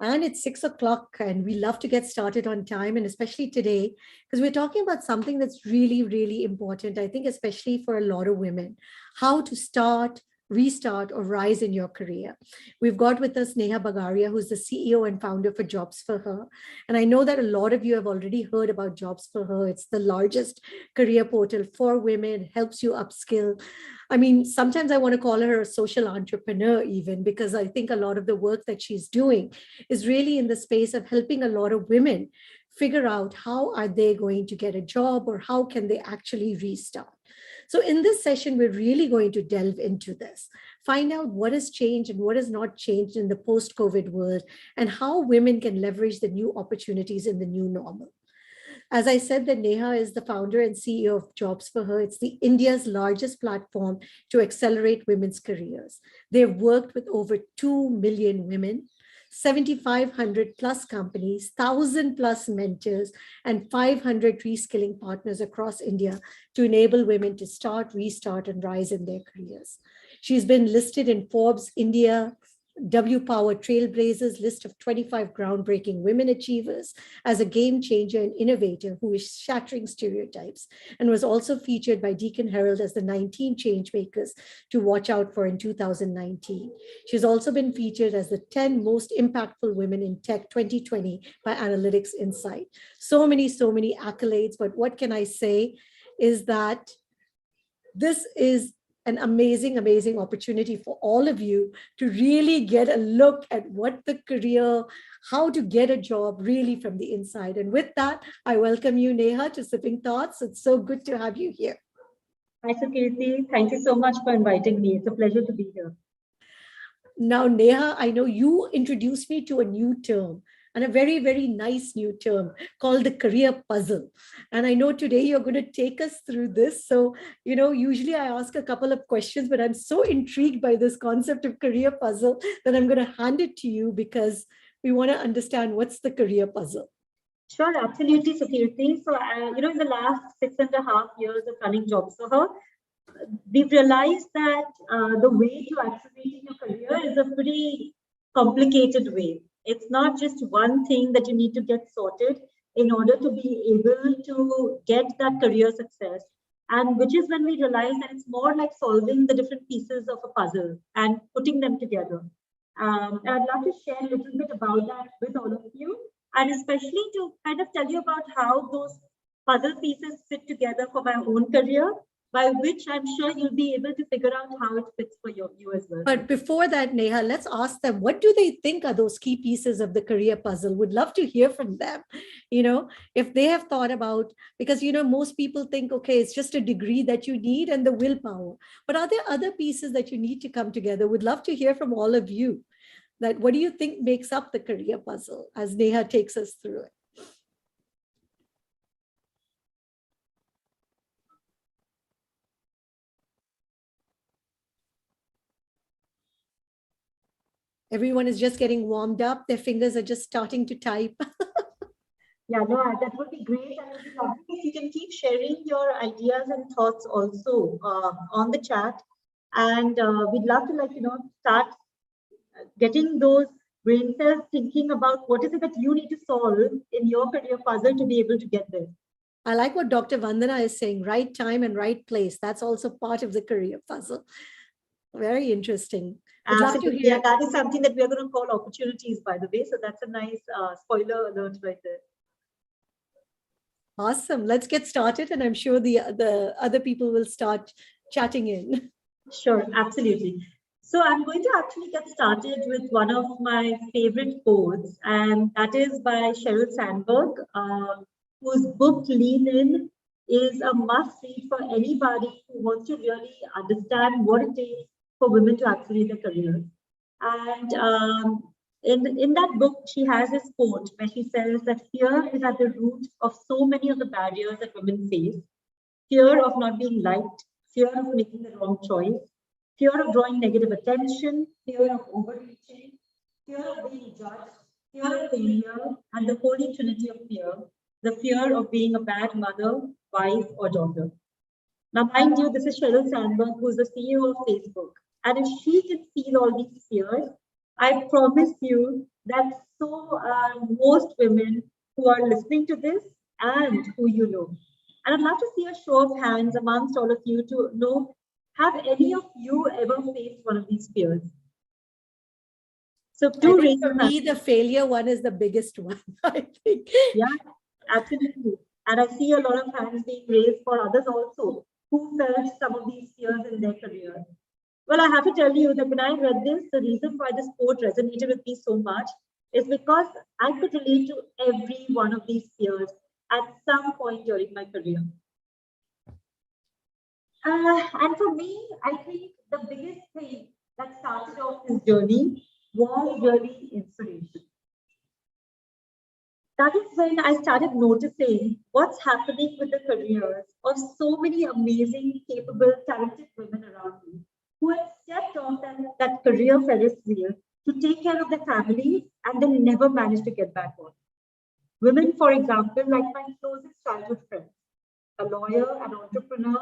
And it's 6 o'clock, and we love to get started on time, and especially today, because we're talking about something that's really, really important, I think, especially for a lot of women, how to start, restart, or rise in your career. We've got with us Neha Bagaria, who's the CEO and founder for Jobs for Her. And I know that a lot of you have already heard about Jobs for Her. It's the largest career portal for women, helps you upskill. I mean, sometimes I want to call her a social entrepreneur, even because I think a lot of the work that she's doing is really in the space of helping a lot of women figure out how are they going to get a job or how can they actually restart. So in this session, we're really going to delve into this, find out what has changed and what has not changed in the post-COVID world, and how women can leverage the new opportunities in the new normal. As I said, that Neha is the founder and CEO of Jobs for Her. It's the India's largest platform to accelerate women's careers. They've worked with over 2 million women, 7,500 plus companies, 1,000 plus mentors, and 500 reskilling partners across India to enable women to start, restart, and rise in their careers. She's been listed in Forbes India W Power Trailblazers list of 25 groundbreaking women achievers as a game changer and innovator who is shattering stereotypes, and was also featured by Deacon Herald as the 19 change makers to watch out for in 2019. She's also been featured as the 10 most impactful women in tech 2020 by Analytics Insight. So many accolades, but what can I say is that this is an amazing opportunity for all of you to really get a look at what the career, how to get a job really from the inside. And with that, I welcome you, Neha, to Sipping Thoughts. It's so good to have you here. Hi, Sukirti. Thank you so much for inviting me. It's a pleasure to be here. Now, Neha, I know you introduced me to a new term, and a very nice new term called the career puzzle. And I know today you're going to take us through this. So, usually I ask a couple of questions, but I'm so intrigued by this concept of career puzzle that I'm going to hand it to you because we want to understand what's the career puzzle. Sure, absolutely, Sukirti. So, in the last 6.5 years of running Jobs for Her, we've realized that the way to accelerate your career is a pretty complicated way. It's not just one thing that you need to get sorted in order to be able to get that career success. And which is when we realize that it's more like solving the different pieces of a puzzle and putting them together. And I'd love to share a little bit about that with all of you, and especially to kind of tell you about how those puzzle pieces fit together for my own career, by which I'm sure you'll be able to figure out how it fits for you as well. But before that, Neha, let's ask them, what do they think are those key pieces of the career puzzle? Would love to hear from them, if they have thought about, because, most people think, okay, it's just a degree that you need and the willpower. But are there other pieces that you need to come together? Would love to hear from all of you. That what do you think makes up the career puzzle as Neha takes us through it? Everyone is just getting warmed up. Their fingers are just starting to type. Yeah, no, that would be great. And it would be lovely if you can keep sharing your ideas and thoughts also on the chat. And we'd love to, start getting those brain cells thinking about what is it that you need to solve in your career puzzle to be able to get there. I like what Dr. Vandana is saying, right time and right place. That's also part of the career puzzle. Very interesting. Yeah, that is something that we are going to call opportunities, by the way. So that's a nice spoiler alert right there. Awesome. Let's get started. And I'm sure the other people will start chatting in. Sure, absolutely. So I'm going to actually get started with one of my favorite quotes, and that is by Sheryl Sandberg, whose book Lean In is a must read for anybody who wants to really understand what it takes for women to accelerate their careers. And in that book, she has this quote where she says that fear is at the root of so many of the barriers that women face. Fear of not being liked, fear of making the wrong choice, fear of drawing negative attention, fear of overreaching, fear of being judged, fear of failure, and the holy trinity of fear, the fear of being a bad mother, wife, or daughter. Now, mind you, this is Sheryl Sandberg, who's the CEO of Facebook. And if she can feel all these fears, I promise you that most women who are listening to this and who you know. And I'd love to see a show of hands amongst all of you to know, have any of you ever faced one of these fears? So I do think raise for your hand. me, the failure one is the biggest one, I think. Yeah, absolutely. And I see a lot of hands being raised for others also who felt some of these fears in their career. Well, I have to tell you that when I read this, the reason why this quote resonated with me so much is because I could relate to every one of these fears at some point during my career. And for me, I think the biggest thing that started off this journey was really inspiration. That is when I started noticing what's happening with the careers of so many amazing, capable, talented women around me who had stepped off that career Ferris wheel to take care of their families and then never managed to get back on. Women, for example, like my closest childhood friends, a lawyer, an entrepreneur,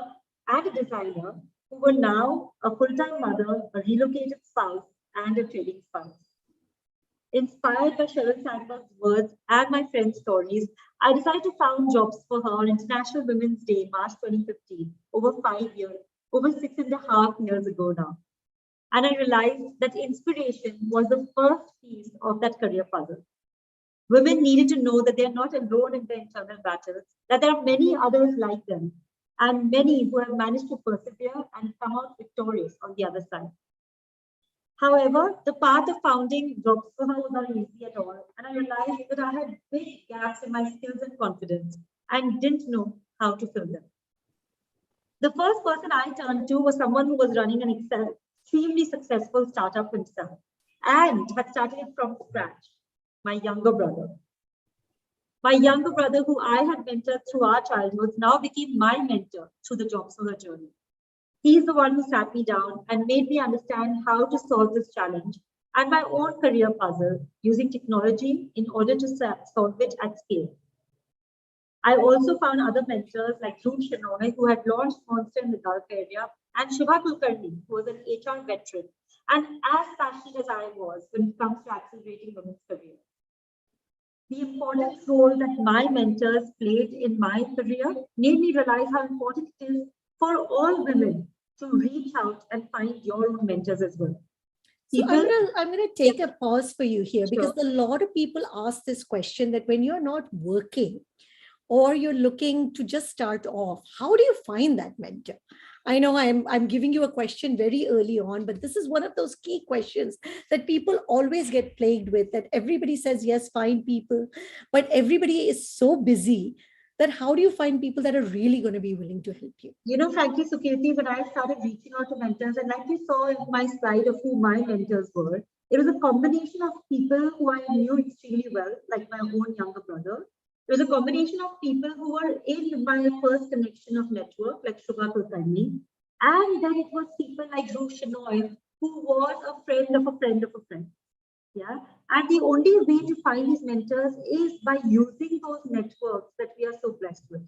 and a designer who were now a full time mother, a relocated spouse, and a trading spouse. Inspired by Sheryl Sandberg's words and my friends' stories, I decided to found Jobs for Her on International Women's Day, March 2015, over 5 years, over 6.5 years ago now. And I realized that inspiration was the first piece of that career puzzle. Women needed to know that they are not alone in their internal battles, that there are many others like them, and many who have managed to persevere and come out victorious on the other side. However, the path of founding JobsForHer was not easy at all, and I realized that I had big gaps in my skills and confidence and didn't know how to fill them. The first person I turned to was someone who was running an extremely successful startup himself and had started it from scratch, my younger brother. My younger brother, who I had mentored through our childhoods, now became my mentor through the JobsForHer journey. He's the one who sat me down and made me understand how to solve this challenge and my own career puzzle using technology in order to solve it at scale. I also found other mentors like Dhruv Shenoy, who had launched Monster in the Gulf area, and Shiva Kulkarni, who was an HR veteran and as passionate as I was when it comes to accelerating women's careers. The important role that my mentors played in my career made me realize how important it is for all women to reach out and find your own mentors as well. So People, I'm gonna take a pause for you here because sure. a lot of people ask this question that when you're not working or you're looking to just start off, how do you find that mentor? I know I'm giving you a question very early on, but this is one of those key questions that people always get plagued with, that everybody says, yes, find people, but everybody is so busy that how do you find people that are really going to be willing to help you? Frankly, Sukirti, when I started reaching out to mentors, and like you saw in my slide of who my mentors were, it was a combination of people who I knew extremely well, like my own younger brother. It was a combination of people who were in my first connection of network, like Shubha Kulkarni. And then it was people like Dhruv Shenoy, who was a friend of a friend of a friend. Yeah. And the only way to find these mentors is by using those networks that we are so blessed with.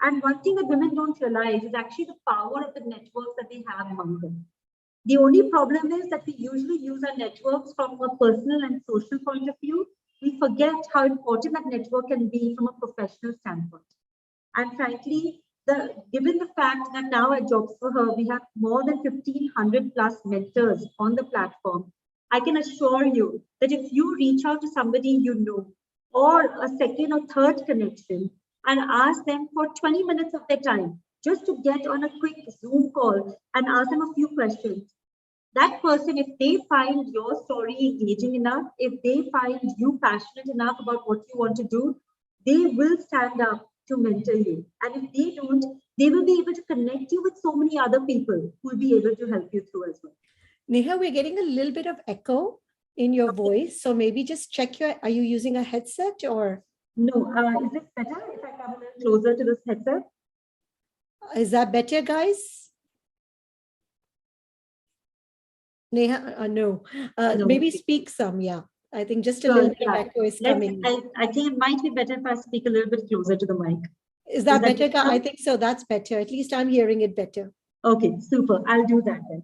And one thing that women don't realize is actually the power of the networks that they have among them. The only problem is that we usually use our networks from a personal and social point of view. We forget how important that network can be from a professional standpoint. And frankly, given the fact that now at JobsForHer, we have more than 1,500 plus mentors on the platform, I can assure you that if you reach out to somebody you know, or a second or third connection, and ask them for 20 minutes of their time, just to get on a quick Zoom call and ask them a few questions, that person, if they find your story engaging enough, if they find you passionate enough about what you want to do, they will stand up to mentor you. And if they don't, they will be able to connect you with so many other people who will be able to help you through as well. Neha, we're getting a little bit of echo in your voice. So maybe just check are you using a headset or? No, is it better if I come a little closer to this headset? Is that better, guys? Neha, no. No. Maybe speak some, yeah. I think just a little bit of echo is coming. I think it might be better if I speak a little bit closer to the mic. Is that better? I think so. That's better. At least I'm hearing it better. Okay, super. I'll do that then.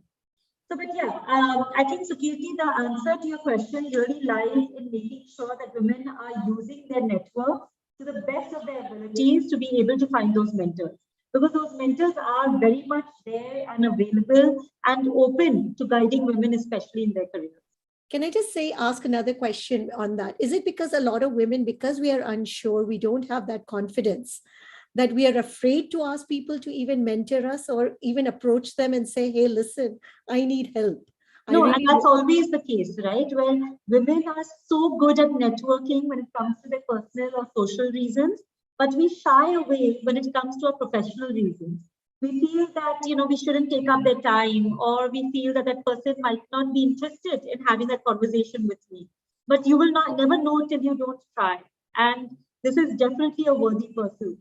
So, but yeah, I think, Sukirti, the answer to your question really lies in making sure that women are using their network to the best of their abilities to be able to find those mentors. Because those mentors are very much there and available and open to guiding women, especially in their careers. Can I just say, ask another question on that? Is it because a lot of women, because we are unsure, we don't have that confidence, that we are afraid to ask people to even mentor us or even approach them and say, hey, listen, I need help. I No, and really that's always the case, right? Where women are so good at networking when it comes to their personal or social reasons, but we shy away when it comes to our professional reasons. We feel that, we shouldn't take up their time, or we feel that that person might not be interested in having that conversation with me. But you will not never know till you don't try. And this is definitely a worthy pursuit.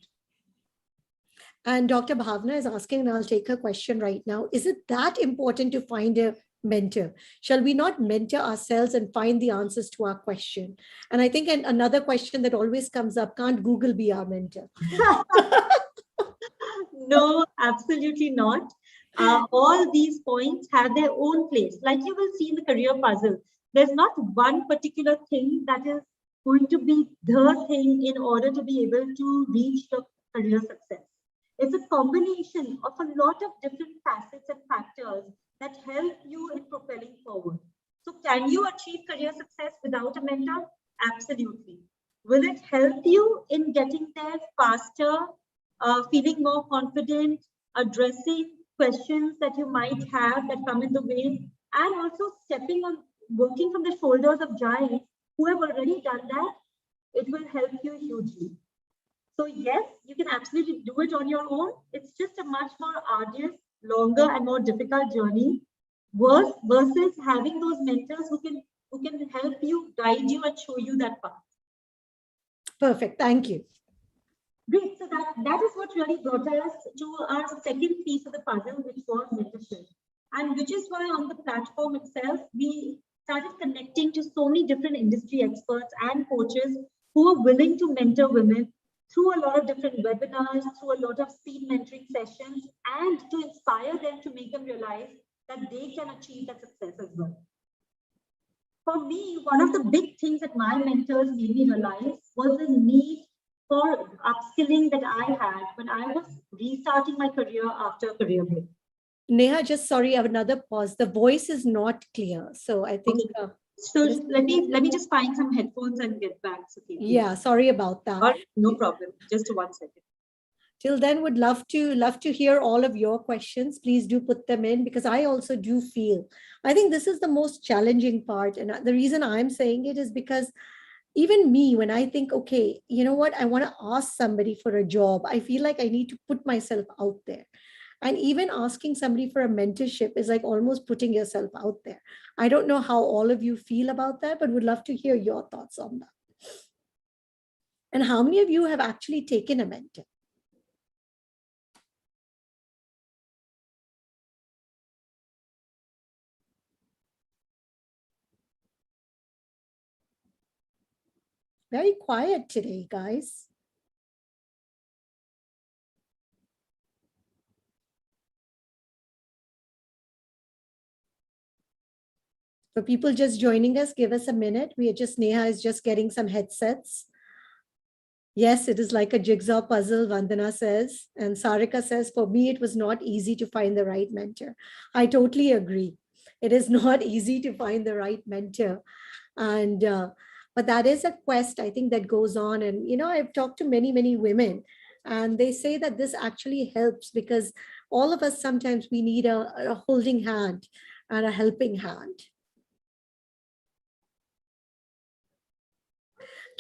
And Dr. Bhavna is asking, and I'll take her question right now. Is it that important to find a mentor? Shall we not mentor ourselves and find the answers to our question? And I think another question that always comes up, can't Google be our mentor? No, absolutely not. All these points have their own place. Like you will see in the career puzzle, there's not one particular thing that is going to be the thing in order to be able to reach your career success. It's a combination of a lot of different facets and factors that help you in propelling forward. So, can you achieve career success without a mentor? Absolutely. Will it help you in getting there faster, feeling more confident, addressing questions that you might have that come in the way, and also stepping on, working from the shoulders of giants who have already done that? It will help you hugely. So, yes, you can absolutely do it on your own. It's just a much more arduous, longer, and more difficult journey. Versus having those mentors who can help you, guide you, and show you that path. Perfect. Thank you. Great. So that is what really brought us to our second piece of the puzzle, which was mentorship. And which is why on the platform itself, we started connecting to so many different industry experts and coaches who are willing to mentor women through a lot of different webinars, through a lot of speed mentoring sessions, and to inspire them to make them realize that they can achieve that success as well. For me, one of the big things that my mentors made me realize was the need for upskilling that I had when I was restarting my career after a career break. Neha, just sorry, I have another pause. The voice is not clear. So I think. Okay. So let me just find some headphones and get back. Okay. Yeah, sorry about that. All right, no problem. Just 1 second. Till then, would love to hear all of your questions. Please do put them in, because I also do feel, I think this is the most challenging part. And the reason I'm saying it is because even me, when I think, okay, you know what, I want to ask somebody for a job, I feel like I need to put myself out there. And even asking somebody for a mentorship is like almost putting yourself out there. I don't know how all of you feel about that, but would love to hear your thoughts on that. And how many of you have actually taken a mentor? Very quiet today, guys. For people just joining us, give us a minute. Neha is just getting some headsets. Yes, it is like a jigsaw puzzle, Vandana says. And Sarika says, for me, it was not easy to find the right mentor. I totally agree. It is not easy to find the right mentor. And, but that is a quest, I think, that goes on. And, I've talked to many, many women, and they say that this actually helps because all of us sometimes we need a holding hand and a helping hand.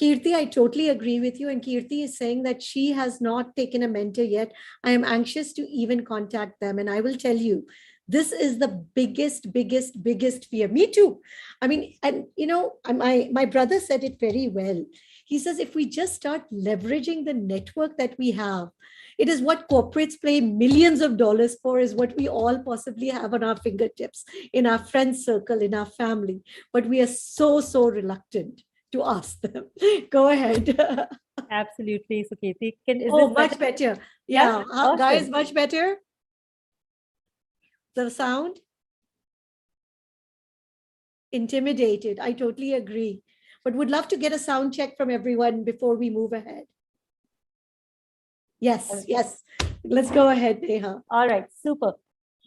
Kirti, I totally agree with you. And Kirti is saying that she has not taken a mentor yet. I am anxious to even contact them. And I will tell you, this is the biggest fear. Me too. I mean, and my brother said it very well. He says, if we just start leveraging the network that we have, it is what corporates pay millions of dollars for, is what we all possibly have on our fingertips, in our friend circle, in our family. But we are so reluctant to ask them. Go ahead. Absolutely, Sukirti. Is Oh, this much better. Yeah, Awesome. guys, much better. The sound. intimidated. I totally agree. But would love to get a sound check from everyone before we move ahead. Yes, yes. Let's go ahead, Neha. All right, super.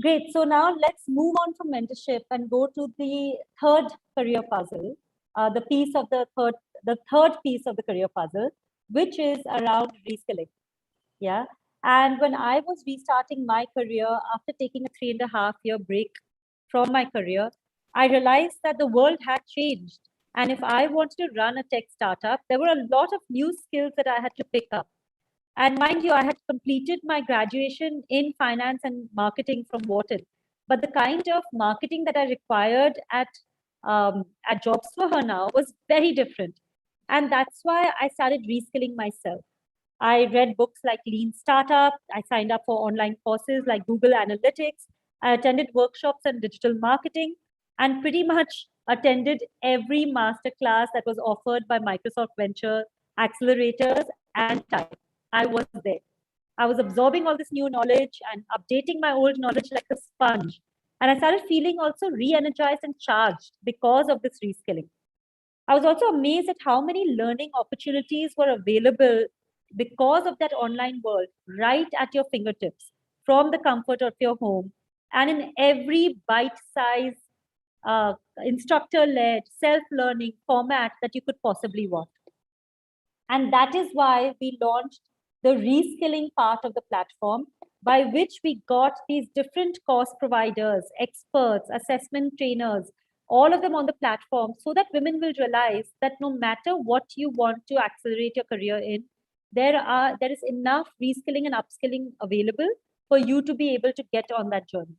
Great. So now let's move on from mentorship and go to the third career puzzle, the third piece of the career puzzle, which is around reskilling. Yeah. And when I was restarting my career after taking a 3.5 year break from my career, I realized that the world had changed. And if I wanted to run a tech startup, there were a lot of new skills that I had to pick up. And mind you, I had completed my graduation in finance and marketing from Wharton. But the kind of marketing that I required at Jobs for Her now was very different. And that's why I started reskilling myself. I read books like Lean Startup. I signed up for online courses like Google Analytics. I attended workshops on digital marketing and pretty much attended every masterclass that was offered by Microsoft Venture accelerators and time. I was there. I was absorbing all this new knowledge and updating my old knowledge like a sponge. And I started feeling also re energized and charged because of this reskilling. I was also amazed at how many learning opportunities were available because of that online world right at your fingertips from the comfort of your home and in every bite size instructor led self learning format that you could possibly want. And that is why we launched the reskilling part of the platform, by which we got these different course providers, experts, assessment trainers, all of them on the platform, so that women will realize that no matter what you want to accelerate your career in, there is enough reskilling and upskilling available for you to be able to get on that journey.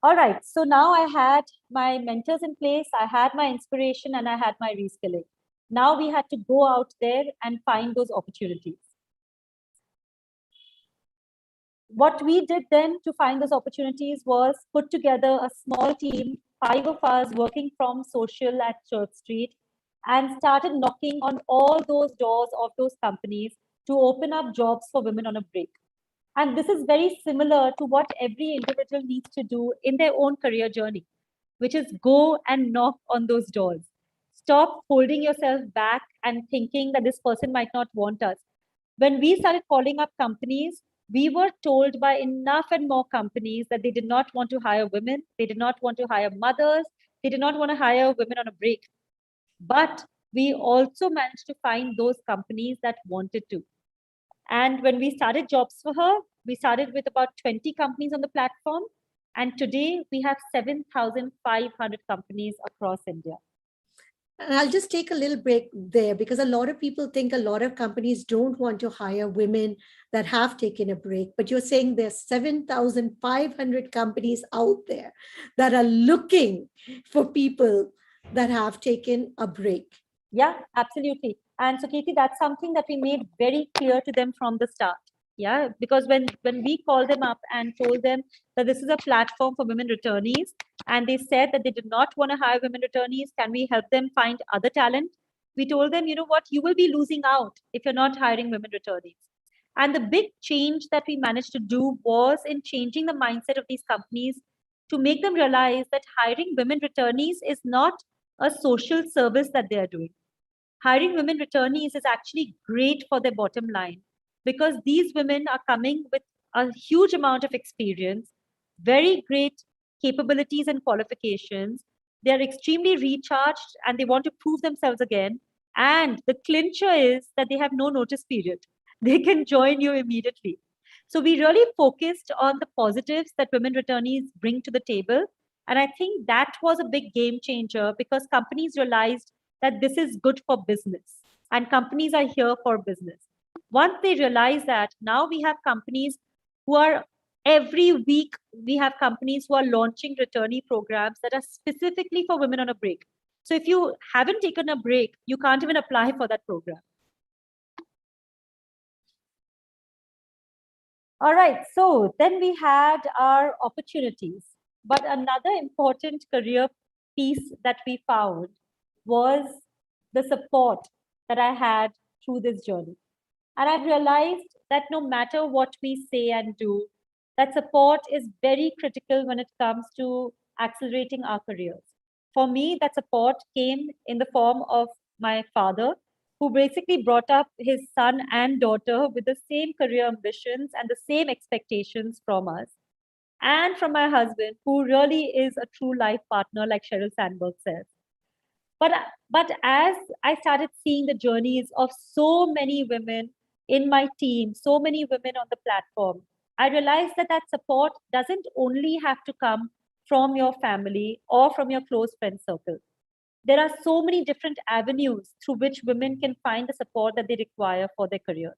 All right, so now I had my mentors in place, I had my inspiration, and I had my reskilling. Now we had to go out there and find those opportunities. What we did then to find those opportunities was put together a small team, 5 of us working from social at Church Street, and started knocking on all those doors of those companies to open up jobs for women on a break. And this is very similar to what every individual needs to do in their own career journey, which is go and knock on those doors. Stop holding yourself back and thinking that this person might not want us. When we started calling up companies, we were told by enough and more companies that they did not want to hire women, they did not want to hire mothers, they did not want to hire women on a break. But we also managed to find those companies that wanted to. And when we started Jobs for Her, we started with about 20 companies on the platform. And today we have 7,500 companies across India. And I'll just take a little break there because a lot of people think a lot of companies don't want to hire women that have taken a break. But you're saying there's 7,500 companies out there that are looking for people that have taken a break. Yeah, absolutely. And so, Katie, that's something that we made very clear to them from the start. Yeah, because when we called them up and told them that this is a platform for women returnees, and they said that they did not want to hire women returnees, can we help them find other talent? We told them, you know what, you will be losing out if you're not hiring women returnees. And the big change that we managed to do was in changing the mindset of these companies to make them realize that hiring women returnees is not a social service that they are doing. Hiring women returnees is actually great for their bottom line because these women are coming with a huge amount of experience, very great capabilities and qualifications. They are extremely recharged and they want to prove themselves again. And the clincher is that they have no notice period. They can join you immediately. So we really focused on the positives that women returnees bring to the table. And I think that was a big game changer because companies realized that this is good for business and companies are here for business. Once they realize that, now we have companies who are every week, we have companies who are launching returnee programs that are specifically for women on a break. So if you haven't taken a break, you can't even apply for that program. All right, so then we had our opportunities. But another important career piece that we found was the support that I had through this journey. And I've realized that no matter what we say and do, that support is very critical when it comes to accelerating our careers. For me, that support came in the form of my father, who basically brought up his son and daughter with the same career ambitions and the same expectations from us, and from my husband, who really is a true life partner, like Sheryl Sandberg says. But but as I started seeing the journeys of so many women in my team, so many women on the platform, I realized that that support doesn't only have to come from your family or from your close friend circle. There are so many different avenues through which women can find the support that they require for their careers.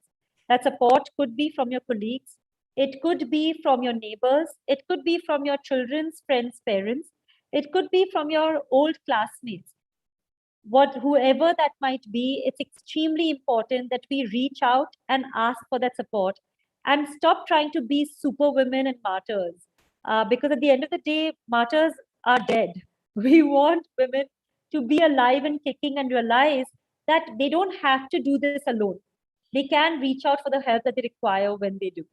That support could be from your colleagues, it could be from your neighbors, it could be from your children's friends' parents, it could be from your old classmates. Whoever that might be, it's extremely important that we reach out and ask for that support and stop trying to be super women and martyrs. Because at the end of the day, martyrs are dead. We want women to be alive and kicking and realize that they don't have to do this alone. They can reach out for the help that they require when they do.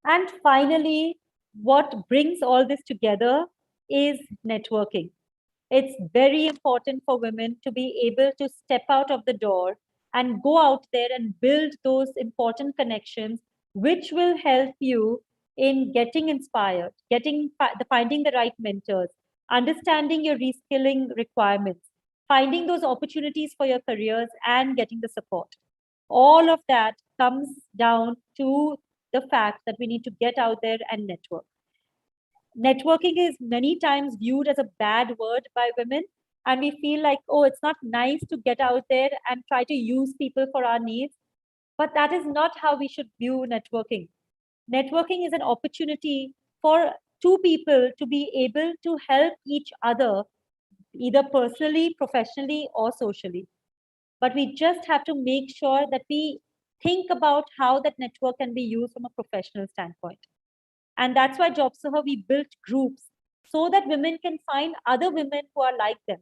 And finally, what brings all this together is networking. It's very important for women to be able to step out of the door and go out there and build those important connections, which will help you in getting inspired, finding the right mentors, understanding your reskilling requirements, finding those opportunities for your careers, and getting the support. All of that comes down to the fact that we need to get out there and network. Networking is many times viewed as a bad word by women, and we feel like, oh, it's not nice to get out there and try to use people for our needs. But that is not how we should view networking. Networking is an opportunity for two people to be able to help each other, either personally, professionally, or socially. But we just have to make sure that we think about how that network can be used from a professional standpoint. And that's why JobsForHer, we built groups so that women can find other women who are like them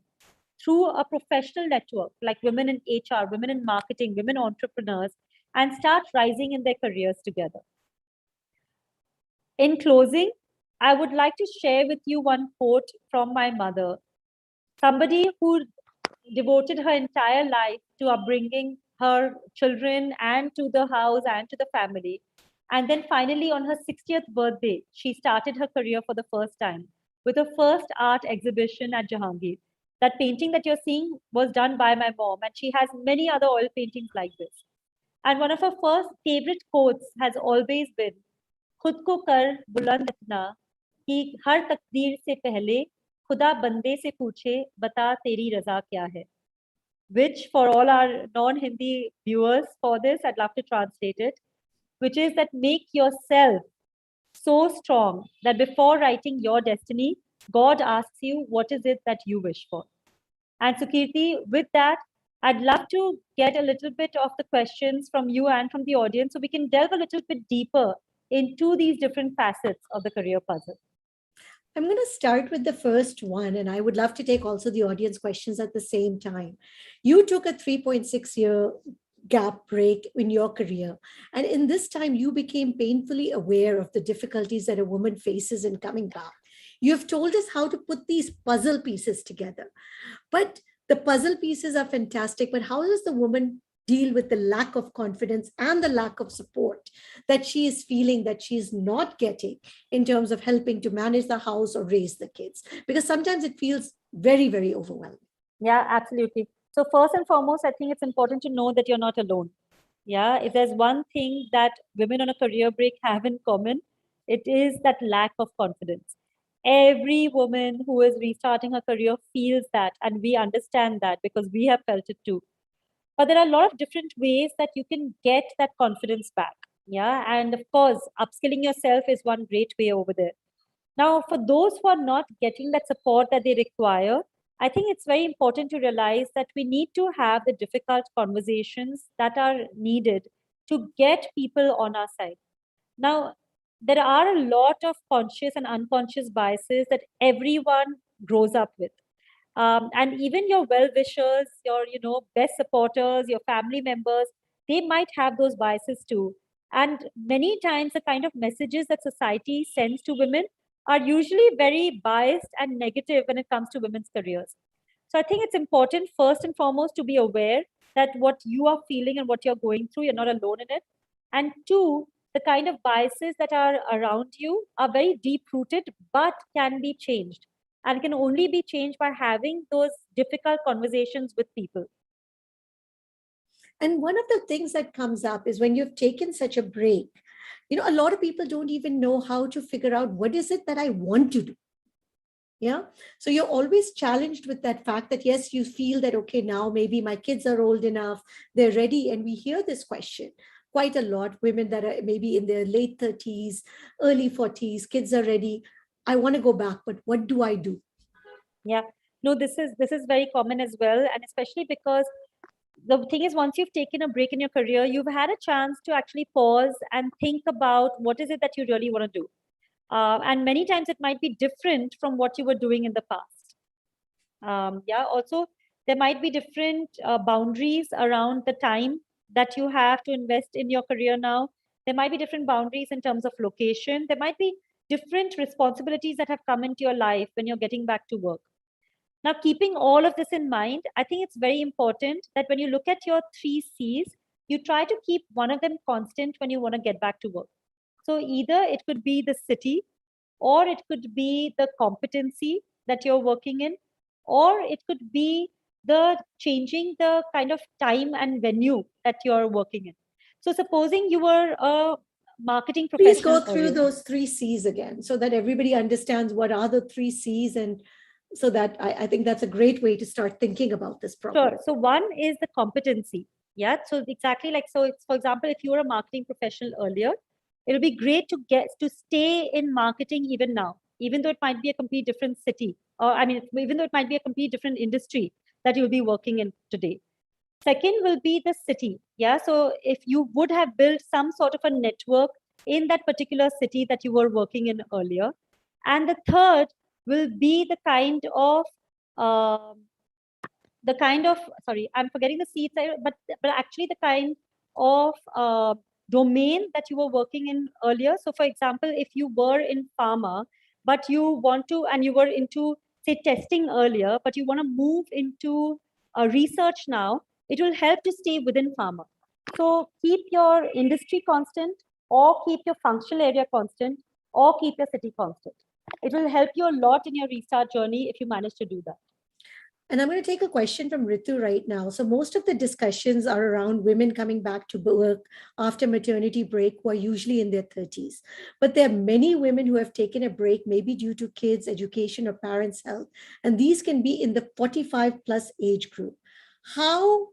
through a professional network, like women in HR, women in marketing, women entrepreneurs, and start rising in their careers together. In closing, I would like to share with you one quote from my mother, somebody who devoted her entire life to upbringing her children and to the house and to the family. And then finally, on her 60th birthday, she started her career for the first time with her first art exhibition at Jahangir. That painting that you're seeing was done by my mom, and she has many other oil paintings like this. And one of her first favorite quotes has always been, खुद को कर बुलंद इतना कि हर तकदीर से पहले खुदा बंदे से पूछे बता तेरी रजा क्या है. Which for all our non-Hindi viewers for this, I'd love to translate it, which is that make yourself so strong that before writing your destiny, God asks you, what is it that you wish for? And Sukirti, with that, I'd love to get a little bit of the questions from you and from the audience so we can delve a little bit deeper into these different facets of the career puzzle. I'm going to start with the first one, and I would love to take also the audience questions at the same time. You took a 3.6-year gap break in your career, and in this time, you became painfully aware of the difficulties that a woman faces in coming back. You have told us how to put these puzzle pieces together, but the puzzle pieces are fantastic. But how does the woman deal with the lack of confidence and the lack of support that she is feeling that she is not getting in terms of helping to manage the house or raise the kids? Because sometimes it feels very, very overwhelming. Yeah, absolutely. So first and foremost, I think it's important to know that you're not alone. Yeah, if there's one thing that women on a career break have in common, it is that lack of confidence. Every woman who is restarting her career feels that, and we understand that because we have felt it too. But there are a lot of different ways that you can get that confidence back. Yeah. And of course, upskilling yourself is one great way over there. Now, for those who are not getting that support that they require, I think it's very important to realize that we need to have the difficult conversations that are needed to get people on our side. Now, there are a lot of conscious and unconscious biases that everyone grows up with. And even your well-wishers, your best supporters, your family members, they might have those biases too. And many times, the kind of messages that society sends to women are usually very biased and negative when it comes to women's careers. So I think it's important, first and foremost, to be aware that what you are feeling and what you're going through, you're not alone in it. And two, the kind of biases that are around you are very deep rooted, but can be changed, and can only be changed by having those difficult conversations with people. And one of the things that comes up is when you've taken such a break, a lot of people don't even know how to figure out what is it that I want to do. Yeah. So you're always challenged with that fact that, yes, you feel that, okay, now maybe my kids are old enough, they're ready. And we hear this question quite a lot. Women that are maybe in their late 30s, early 40s, kids are ready. I want to go back, but what do I do? Yeah. No, this is very common as well. And especially because the thing is, once you've taken a break in your career, you've had a chance to actually pause and think about what is it that you really want to do. And many times it might be different from what you were doing in the past. Yeah, also, there might be different boundaries around the time that you have to invest in your career now. There might be different boundaries in terms of location. There might be different responsibilities that have come into your life when you're getting back to work. Now, keeping all of this in mind, I think it's very important that when you look at your 3 C's, you try to keep one of them constant when you want to get back to work. So either it could be the city, or it could be the competency that you're working in, or it could be the changing the kind of time and venue that you're working in. So supposing you were a marketing Please go professional through earlier. those 3 C's again so that everybody understands what are the 3 C's, and so that I think that's a great way to start thinking about this problem. Sure. So one is the competency. Yeah. So exactly like, so it's, for example, if you were a marketing professional earlier, it'll be great to get to stay in marketing even now, even though it might be a complete different city, or I mean, even though it might be a complete different industry that you'll be working in today. Second will be the city. Yeah. So if you would have built some sort of a network in that particular city that you were working in earlier. And the third will be um, the kind of, sorry, I'm forgetting the seats, but actually the kind of domain that you were working in earlier. So for example, if you were in pharma, but you want to, and you were into, say, testing earlier, but you want to move into research now, it will help to stay within pharma. So keep your industry constant, or keep your functional area constant, or keep your city constant. It will help you a lot in your restart journey if you manage to do that. And I'm going to take a question from Ritu right now. So most of the discussions are around women coming back to work after maternity break who are usually in their 30s. But there are many women who have taken a break, maybe due to kids, education, or parents' health. And these can be in the 45 plus age group. How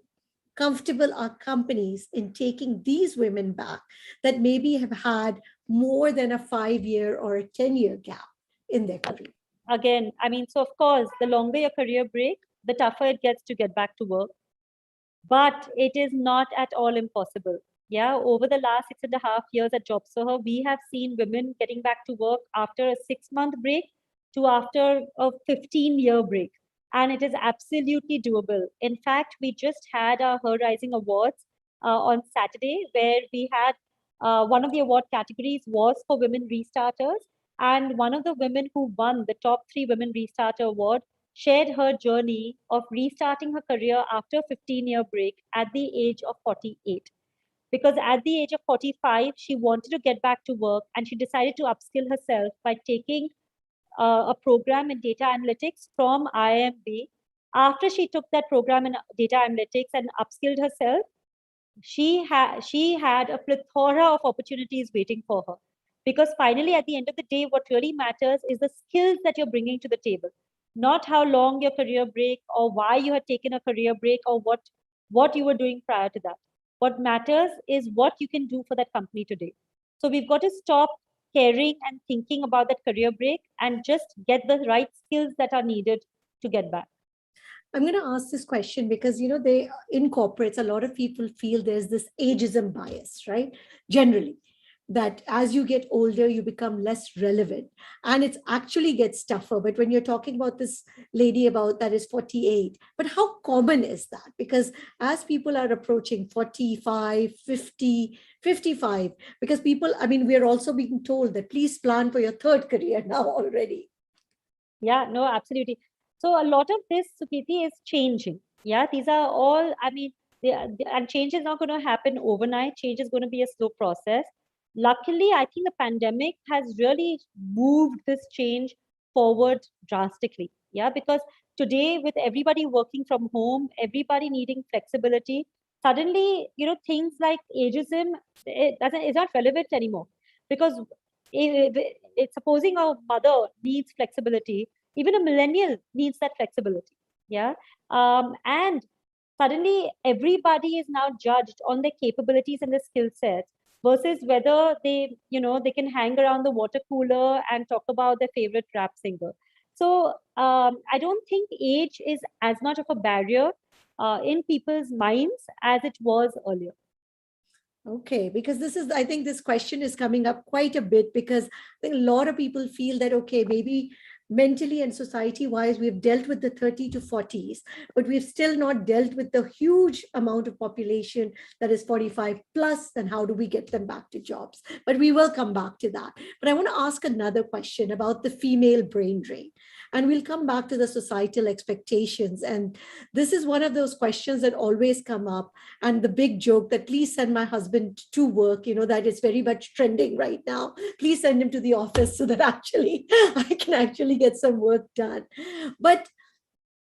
comfortable are companies in taking these women back that maybe have had more than a 5-year or a 10-year gap in their career? Again, I mean, so of course, the longer your career break, the tougher it gets to get back to work. But it is not at all impossible. Yeah, over the last 6.5 years at JobsForHer, we have seen women getting back to work after a 6-month break to after a 15-year break. And it is absolutely doable. In fact, we just had our Her Rising Awards on Saturday, where we had one of the award categories was for women restarters. And one of the women who won the top 3 women restarter award shared her journey of restarting her career after a 15-year break at the age of 48. Because at the age of 45, she wanted to get back to work, and she decided to upskill herself by taking a program in data analytics from IIMB. After she took that program in data analytics and upskilled herself, she had a plethora of opportunities waiting for her. Because finally, at the end of the day, what really matters is the skills that you're bringing to the table, not how long your career break or why you had taken a career break or what you were doing prior to that. What matters is what you can do for that company today. So we've got to stop caring and thinking about that career break and just get the right skills that are needed to get back. I'm going to ask this question because, they in corporates, a lot of people feel there's this ageism bias, right? Generally. that as you get older, you become less relevant, and it actually gets tougher. But when you're talking about this lady about that is 48, but how common is that? Because as people are approaching 45, 50, 55, because people, I mean, we're also being told that please plan for your third career now already. Yeah, no, absolutely. So a lot of this, Sukriti, is changing. Yeah, these are all, I mean, and change is not going to happen overnight. Change is going to be a slow process. Luckily, I think the pandemic has really moved this change forward drastically. Yeah, because today, with everybody working from home, everybody needing flexibility, suddenly, things like ageism, it's not relevant anymore. Because it's supposing a mother needs flexibility, even a millennial needs that flexibility. Yeah. And suddenly everybody is now judged on their capabilities and their skill sets versus whether they can hang around the water cooler and talk about their favorite rap singer. So I don't think age is as much of a barrier in people's minds as it was earlier. Okay, because this is, I think this question is coming up quite a bit, because I think a lot of people feel that, okay, maybe mentally and society wise, we've dealt with the 30 to 40s, but we've still not dealt with the huge amount of population that is 45 plus. And how do we get them back to jobs? But we will come back to that. But I want to ask another question about the female brain drain. And we'll come back to the societal expectations. And this is one of those questions that always come up, and the big joke that please send my husband to work, that is very much trending right now. Please send him to the office so that actually I can actually get some work done. But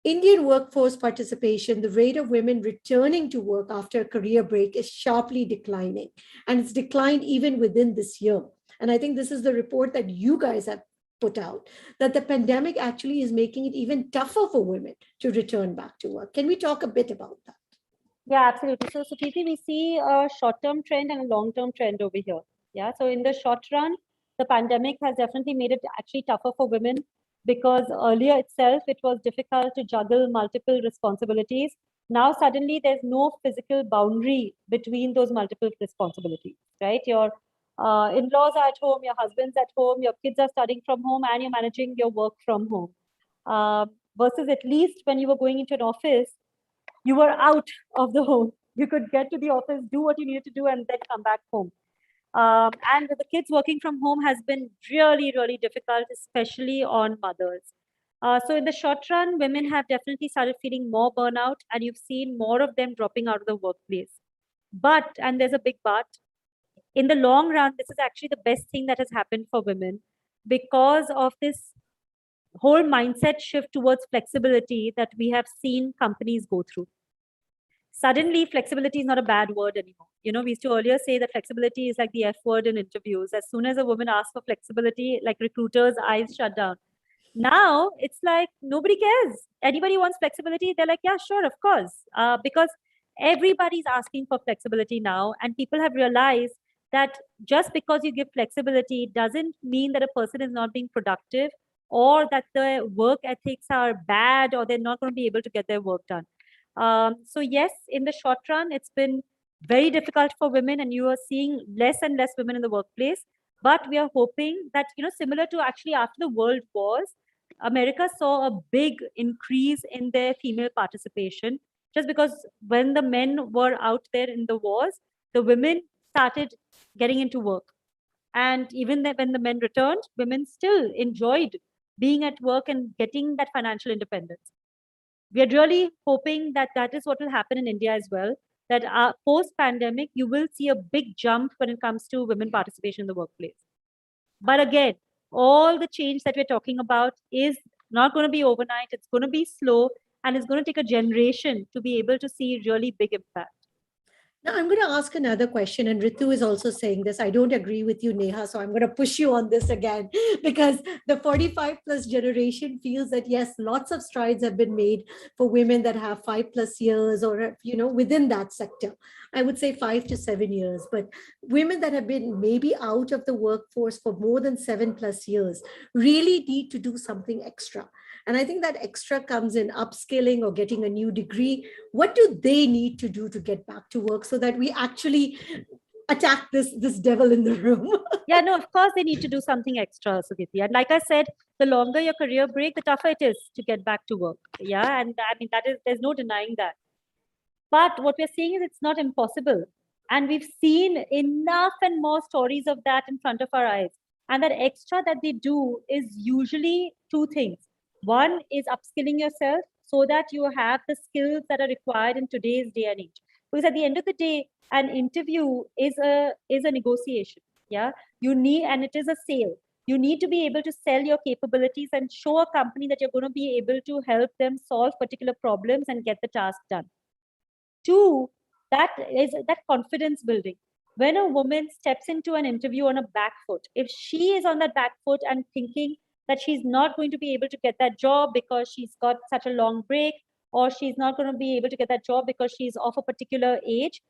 Indian workforce participation, the rate of women returning to work after a career break is sharply declining, and it's declined even within this year. And I think this is the report that you guys have put out, that the pandemic actually is making it even tougher for women to return back to work. Can we talk a bit about that? Yeah, absolutely. So, Sukriti, we see a short-term trend and a long-term trend over here. Yeah. So, in the short run, the pandemic has definitely made it actually tougher for women because earlier itself it was difficult to juggle multiple responsibilities. Now, suddenly, there's no physical boundary between those multiple responsibilities, right? Your in-laws are at home, your husband's at home, your kids are studying from home, and you're managing your work from home. Versus at least when you were going into an office, you were out of the home. You could get to the office, do what you needed to do, and then come back home. And with the kids working from home has been really, really difficult, especially on mothers. So in the short run, women have definitely started feeling more burnout, and you've seen more of them dropping out of the workplace. But, and there's a big but, in the long run, this is actually the best thing that has happened for women because of this whole mindset shift towards flexibility that we have seen companies go through. Suddenly flexibility is not a bad word anymore. We used to earlier say that flexibility is like the F word in interviews. As soon as a woman asks for flexibility, like recruiters' eyes shut down. Now it's like nobody cares. Anybody wants flexibility, they're like, yeah, sure, of course. Because everybody's asking for flexibility now, and people have realized that just because you give flexibility doesn't mean that a person is not being productive or that the work ethics are bad or they're not going to be able to get their work done. So yes, in the short run, it's been very difficult for women, and you are seeing less and less women in the workplace. But we are hoping that, similar to actually after the world wars, America saw a big increase in their female participation, just because when the men were out there in the wars, the women started getting into work. And even when the men returned, women still enjoyed being at work and getting that financial independence. We are really hoping that that is what will happen in India as well, that post pandemic, you will see a big jump when it comes to women participation in the workplace. But again, all the change that we're talking about is not going to be overnight. It's going to be slow, and it's going to take a generation to be able to see really big impact. Now, I'm going to ask another question, and Ritu is also saying this. I don't agree with you, Neha, so I'm going to push you on this again, because the 45 plus generation feels that, yes, lots of strides have been made for women that have 5+ years or, within that sector. I would say 5 to 7 years, but women that have been maybe out of the workforce for more than 7+ years really need to do something extra. And I think that extra comes in upskilling or getting a new degree. What do they need to do to get back to work so that we actually attack this devil in the room. Yeah, no, of course they need to do something extra, Sugiti. And like I said, the longer your career break, the tougher it is to get back to work. Yeah, and I mean, there's no denying that. But what we're seeing is it's not impossible. And we've seen enough and more stories of that in front of our eyes. And that extra that they do is usually two things. One is upskilling yourself so that you have the skills that are required in today's day and age. Because at the end of the day, an interview is a negotiation. Yeah. You need, and it is a sale. You need to be able to sell your capabilities and show a company that you're going to be able to help them solve particular problems and get the task done. Two, that is that confidence building. When a woman steps into an interview on a back foot, if she is on that back foot and thinking that she's not going to be able to get that job because she's got such a long break, or she's not going to be able to get that job because she's of a particular age,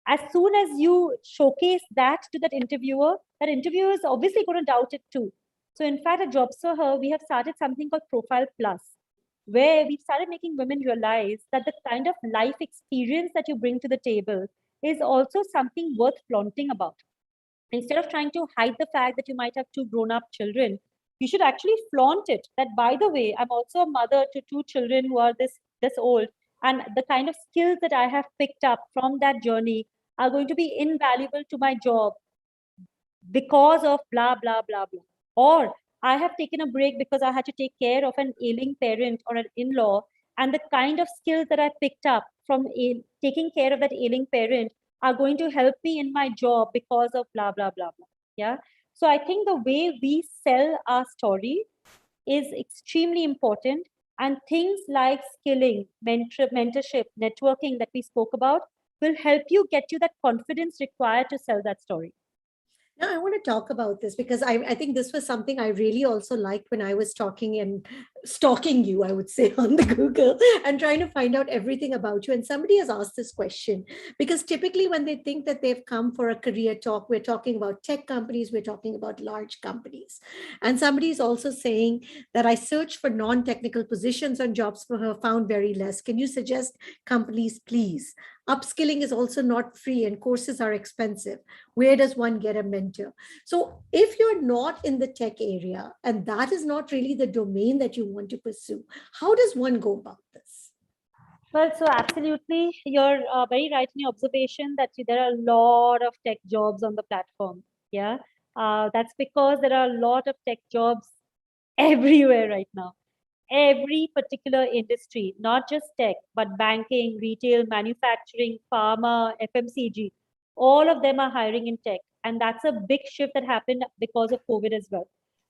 as soon as you showcase that to that interviewer is obviously going to doubt it too. So in fact, at JobsForHer, we have started something called Profile Plus, where we've started making women realize that the kind of life experience that you bring to the table is also something worth flaunting about. Instead of trying to hide the fact that you might have two grown-up children, you should actually flaunt it. That, by the way, I'm also a mother to two children who are this old, and the kind of skills that I have picked up from that journey are going to be invaluable to my job because of blah, blah, blah, blah. Or I have taken a break because I had to take care of an ailing parent or an in-law. And the kind of skills that I picked up from taking care of that ailing parent are going to help me in my job because of blah, blah, blah, blah. Yeah. So I think the way we sell our story is extremely important. And things like skilling, mentorship, networking that we spoke about will help you get you that confidence required to sell that story. Now, I want to talk about this because I think this was something I really also liked when I was talking and stalking you, I would say, on the Google and trying to find out everything about you. And somebody has asked this question because typically when they think that they've come for a career talk, we're talking about tech companies, we're talking about large companies. And somebody is also saying that I searched for non-technical positions on JobsForHer, found very less. Can you suggest companies, please? Upskilling is also not free and courses are expensive. Where does one get a mentor? So if you're not in the tech area and that is not really the domain that you want to pursue, how does one go about this? Well, so absolutely, you're very right in your observation that there are a lot of tech jobs on the platform. Yeah, that's because there are a lot of tech jobs everywhere right now. Every particular industry, not just tech, but banking, retail, manufacturing, pharma, FMCG, all of them are hiring in tech. And that's a big shift that happened because of COVID as well.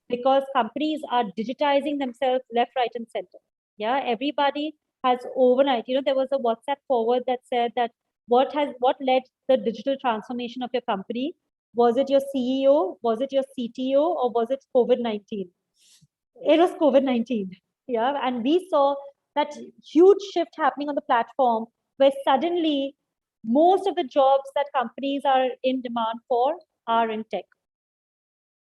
Because companies are digitizing themselves left, right, and center. Yeah, everybody has overnight, there was a WhatsApp forward that said that what led the digital transformation of your company? Was it your CEO? Was it your CTO? Or was it COVID-19? It was COVID-19. Yeah. And we saw that huge shift happening on the platform where suddenly most of the jobs that companies are in demand for are in tech.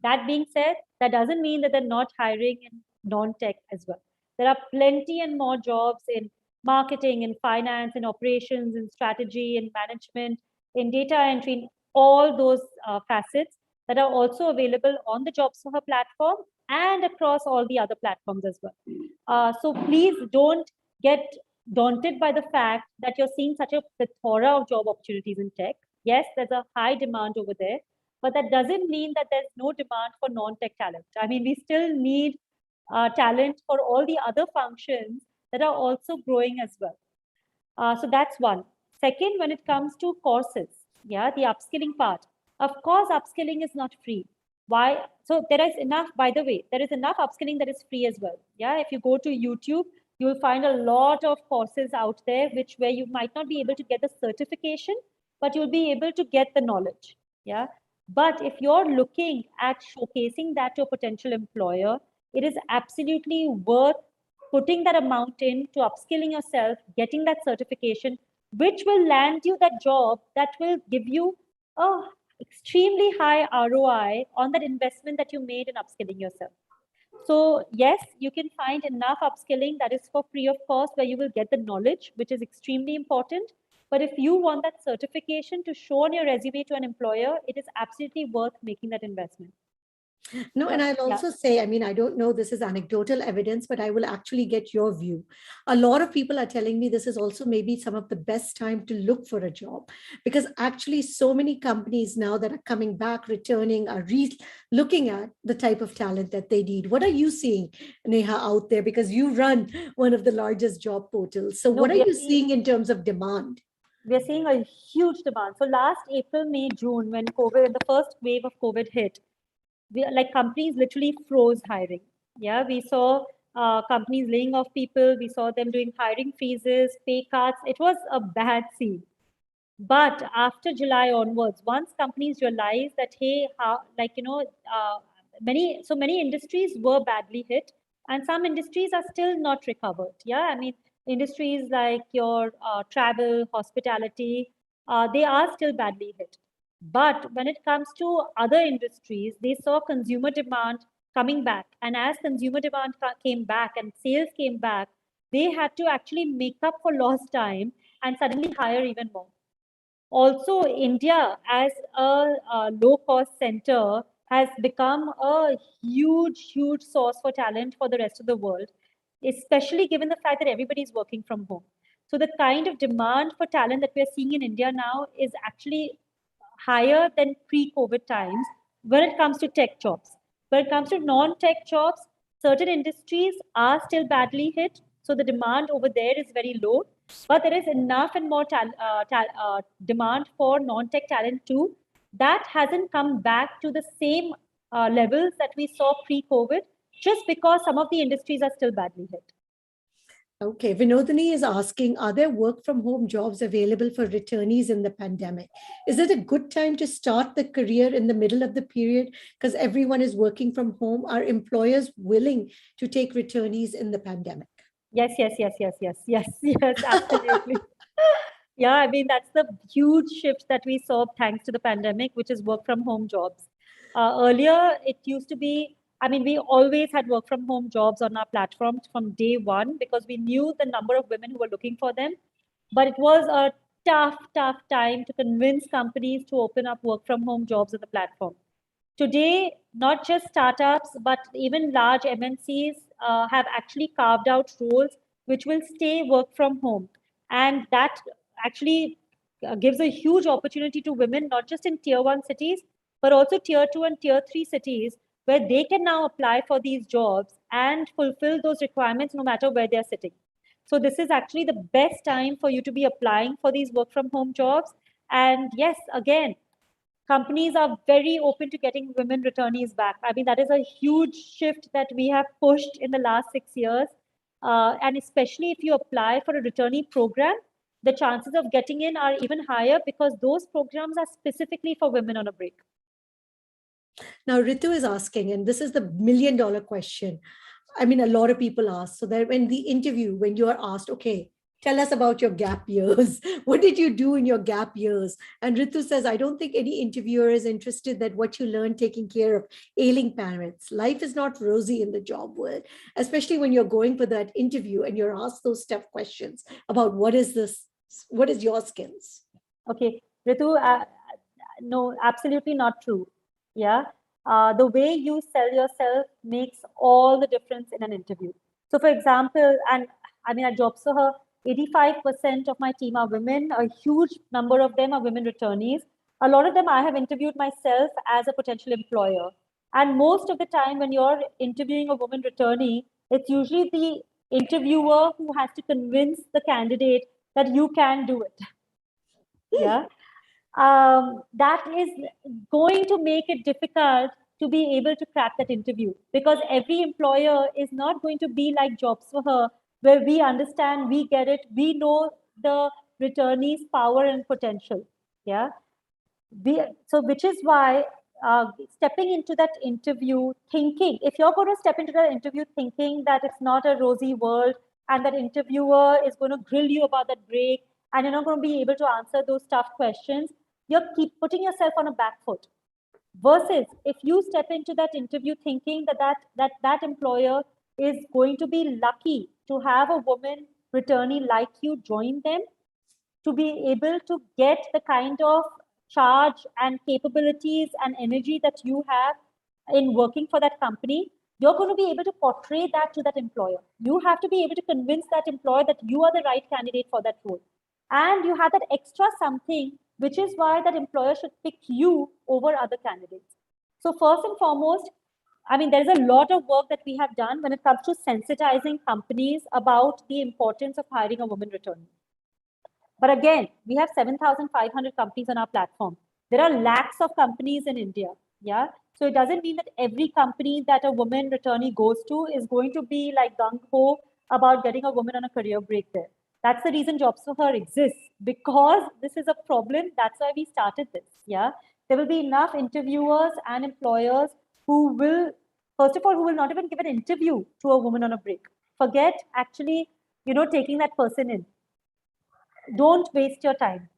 That being said, that doesn't mean that they're not hiring in non-tech as well. There are plenty and more jobs in marketing, in finance, in operations, in strategy, in management, in data entry, in all those facets that are also available on the JobsForHer platform and across all the other platforms as well. So please don't get daunted by the fact that you're seeing such a plethora of job opportunities in tech. Yes, there's a high demand over there, but that doesn't mean that there's no demand for non-tech talent. I mean, we still need talent for all the other functions that are also growing as well. So that's one. Second, when it comes to courses, yeah, the upskilling part. Of course, upskilling is not free. Why? So there is enough, by the way, there is enough upskilling that is free as well. Yeah, if you go to YouTube, you will find a lot of courses out there where you might not be able to get the certification, but you'll be able to get the knowledge. Yeah. But if you're looking at showcasing that to a potential employer, it is absolutely worth putting that amount in to upskilling yourself, getting that certification, which will land you that job that will give you a extremely high ROI on that investment that you made in upskilling yourself. So yes, you can find enough upskilling that is for free of cost, where you will get the knowledge, which is extremely important. But if you want that certification to show on your resume to an employer, it is absolutely worth making that investment. No, and I'll Yeah. also say, I mean, I don't know, this is anecdotal evidence, but I will actually get your view. A lot of people are telling me this is also maybe some of the best time to look for a job, because actually so many companies now that are coming back, returning, are looking at the type of talent that they need. What are you seeing, Neha, out there? Because you run one of the largest job portals. So No, what are you seeing in terms of demand? we are seeing a huge demand. So last April, May, June, when COVID, the first wave of COVID hit, like companies literally froze hiring. Yeah, we saw companies laying off people. We saw them doing hiring freezes, pay cuts. It was a bad scene. But after July onwards, once companies realized that, hey, how, like, many industries were badly hit, and some industries are still not recovered. Yeah, I mean, industries like your travel, hospitality, they are still badly hit. But when it comes to other industries, they saw consumer demand coming back. And as consumer demand came back and sales came back, they had to actually make up for lost time and suddenly hire even more. Also, India as a low-cost center has become a huge source for talent for the rest of the world, especially given the fact that everybody is working from home. So the kind of demand for talent that we are seeing in India now is actually higher than pre-COVID times when it comes to tech jobs. When it comes to non-tech jobs, certain industries are still badly hit. So the demand over there is very low, but there is enough and more demand for non-tech talent too. That hasn't come back to the same levels that we saw pre-COVID, just because some of the industries are still badly hit. Okay, Vinodini is asking, are there work from home jobs available for returnees in the pandemic? Is it a good time to start the career in the middle of the period because everyone is working from home? Are employers willing to take returnees in the pandemic? Yes, absolutely. Yeah, I mean, that's the huge shift that we saw thanks to the pandemic, which is work from home jobs. Earlier, it used to be, I mean, we always had work from home jobs on our platform from day one because we knew the number of women who were looking for them. But it was a tough time to convince companies to open up work from home jobs on the platform. Today, not just startups, but even large MNCs have actually carved out roles which will stay work from home. And that actually gives a huge opportunity to women, not just in tier one cities, but also tier two and tier three cities, where they can now apply for these jobs and fulfill those requirements no matter where they're sitting. So this is actually the best time for you to be applying for these work from home jobs. And yes, again, companies are very open to getting women returnees back. I mean, that is a huge shift that we have pushed in the last 6 years. And especially if you apply for a returnee program, the chances of getting in are even higher because those programs are specifically for women on a break. Now, Ritu is asking, and this is the $1 million question. I mean, a lot of people ask. So that when the interview, when you are asked, okay, tell us about your gap years. What did you do in your gap years? And Ritu says, I don't think any interviewer is interested that what you learned taking care of ailing parents. Life is not rosy in the job world, especially when you're going for that interview and you're asked those tough questions about what is this, what is your skills? Okay, Ritu, no, absolutely not true. Yeah. The way you sell yourself makes all the difference in an interview. So, for example, and I mean, at JobsForHer, 85% of my team are women. A huge number of them are women returnees. A lot of them I have interviewed myself as a potential employer. And most of the time, when you're interviewing a woman returnee, it's usually the interviewer who has to convince the candidate that you can do it. Yeah. That is going to make it difficult to be able to crack that interview because every employer is not going to be like JobsForHer, where we understand, we get it, we know the returnee's power and potential. Yeah. So which is why stepping into that interview thinking, if you're going to step into the interview thinking that it's not a rosy world and that interviewer is going to grill you about that break and you're not going to be able to answer those tough questions, you're keep putting yourself on a back foot. Versus if you step into that interview thinking that employer is going to be lucky to have a woman returnee like you join them, to be able to get the kind of charge and capabilities and energy that you have in working for that company, you're going to be able to portray that to that employer. You have to be able to convince that employer that you are the right candidate for that role. And you have that extra something, which is why that employer should pick you over other candidates. So first and foremost, I mean, there's a lot of work that we have done when it comes to sensitizing companies about the importance of hiring a woman returnee. But again, we have 7,500 companies on our platform. There are lakhs of companies in India. Yeah. So it doesn't mean that every company that a woman returnee goes to is going to be like gung-ho about getting a woman on a career break there. That's the reason JobsForHer exists, because this is a problem. That's why we started this. Yeah. There will be enough interviewers and employers who will, first of all, who will not even give an interview to a woman on a break. Forget actually, taking that person in. Don't waste your time.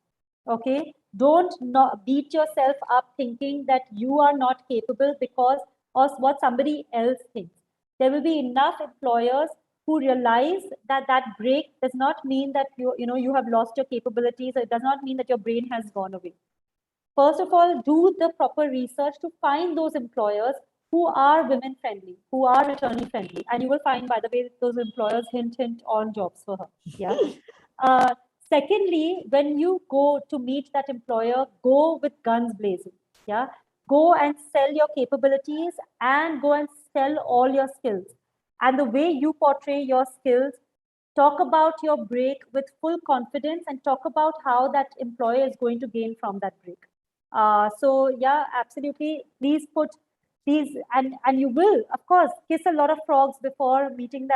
Okay, don't not beat yourself up thinking that you are not capable because of what somebody else thinks. There will be enough employers who realize that that break does not mean that you have lost your capabilities. It does not mean that your brain has gone away. First of all, do the proper research to find those employers who are women friendly, who are attorney friendly, and you will find, by the way, those employers hint on JobsForHer. Yeah. Secondly, when you go to meet that employer, go with guns blazing. Yeah. Go and sell your capabilities and go and sell all your skills. And the way you portray your skills, talk about your break with full confidence and talk about how that employer is going to gain from that break. So yeah, absolutely. Please put these, and you will, of course, kiss a lot of frogs before meeting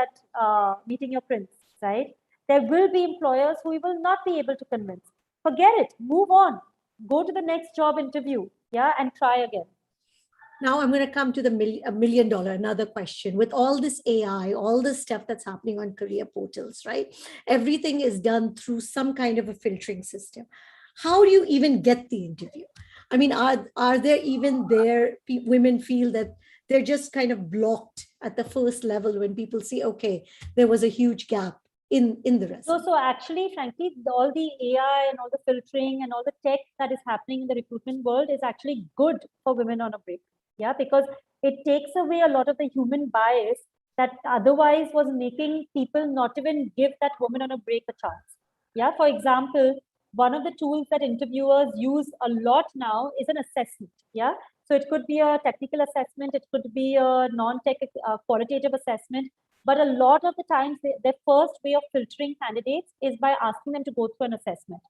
meeting your prince, right? There will be employers who you will not be able to convince. Forget it. Move on. Go to the next job interview. Yeah, and try again. Now I'm going to come to the $1 million, another question. With all this AI, all this stuff that's happening on career portals, right? Everything is done through some kind of a filtering system. How do you even get the interview? I mean, are there even women feel that they're just kind of blocked at the first level when people see, okay, there was a huge gap in the resume? So actually, frankly, all the AI and all the filtering and all the tech that is happening in the recruitment world is actually good for women on a break. Yeah, because it takes away a lot of the human bias that otherwise was making people not even give that woman on a break a chance. Yeah, for example, one of the tools that interviewers use a lot now is an assessment. Yeah, so it could be a technical assessment, it could be a non-tech qualitative assessment. But a lot of the times, their first way of filtering candidates is by asking them to go through an assessment.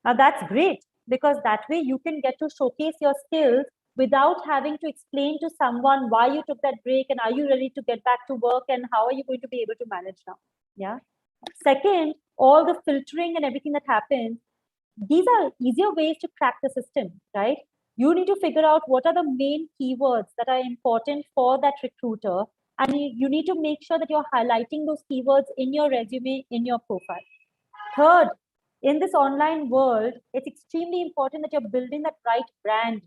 Now, that's great because that way you can get to showcase your skills without having to explain to someone why you took that break and are you ready to get back to work and how are you going to be able to manage now. Yeah. Second, all the filtering and everything that happens, these are easier ways to crack the system, right? You need to figure out what are the main keywords that are important for that recruiter. And you need to make sure that you're highlighting those keywords in your resume, in your profile. Third, in this online world, it's extremely important that you're building that right brand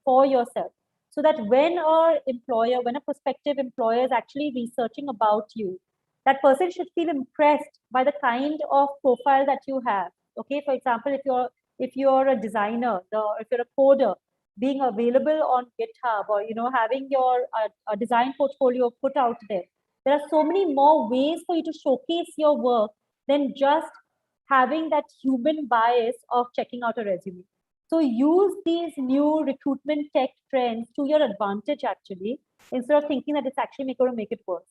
for yourself. So that when when a prospective employer is actually researching about you, that person should feel impressed by the kind of profile that you have. Okay, for example, if you're a designer, if you're a coder, being available on GitHub or having your a design portfolio put out there. There are so many more ways for you to showcase your work than just having that human bias of checking out a resume. So use these new recruitment tech trends to your advantage, actually, instead of thinking that it's actually going to make it worse.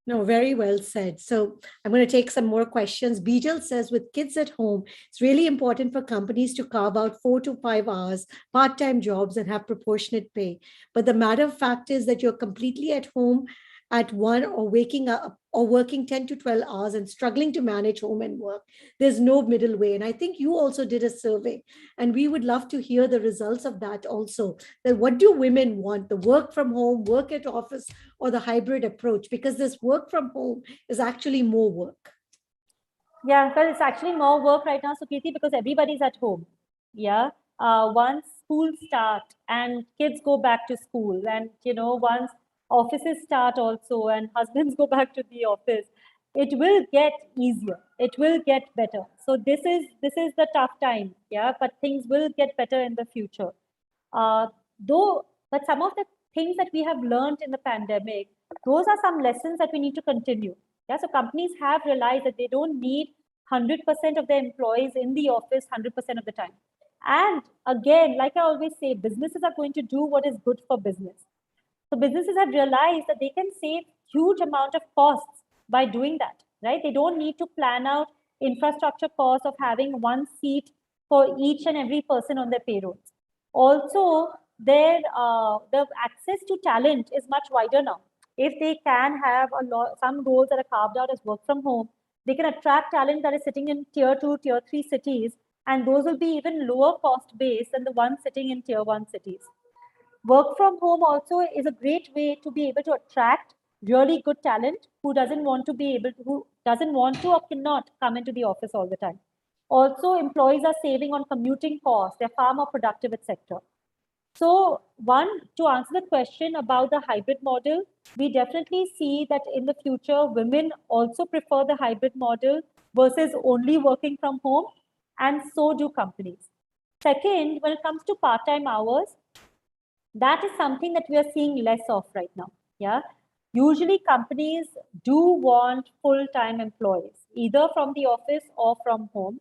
No, very well said. So I'm going to take some more questions. Bijal says, with kids at home, it's really important for companies to carve out 4 to 5 hours part-time jobs and have proportionate pay. But the matter of fact is that you're completely at home at 1 or waking up or working 10 to 12 hours and struggling to manage home and work. There's no middle way. And I think you also did a survey, and we would love to hear the results of that also. That what do women want? The work from home, work at office, or the hybrid approach? Because this work from home is actually more work. Yeah, well, it's actually more work right now, Sukriti, because everybody's at home. Yeah. Once schools start and kids go back to school, and once offices start also and husbands go back to the office, it will get easier. It will get better. So this is the tough time, yeah, but things will get better in the future. Uh, though, but some of the things that we have learned in the pandemic, those are some lessons that we need to continue. Yeah, so companies have realized that they don't need 100% of their employees in the office 100% of the time. And again, like I always say, businesses are going to do what is good for business. So businesses have realized that they can save huge amount of costs by doing that, right? They don't need to plan out infrastructure costs of having one seat for each and every person on their payrolls. Also, the access to talent is much wider now. If they can have some roles that are carved out as work from home, they can attract talent that is sitting in tier 2, tier 3 cities, and those will be even lower cost base than the ones sitting in tier 1 cities. Work from home also is a great way to be able to attract really good talent who doesn't want to who doesn't want to or cannot come into the office all the time. Also, employees are saving on commuting costs. They're far more productive, etc. So, to answer the question about the hybrid model, we definitely see that in the future, women also prefer the hybrid model versus only working from home, and so do companies. Second, when it comes to part-time hours, that is something that we are seeing less of right now. Yeah. Usually companies do want full-time employees, either from the office or from home.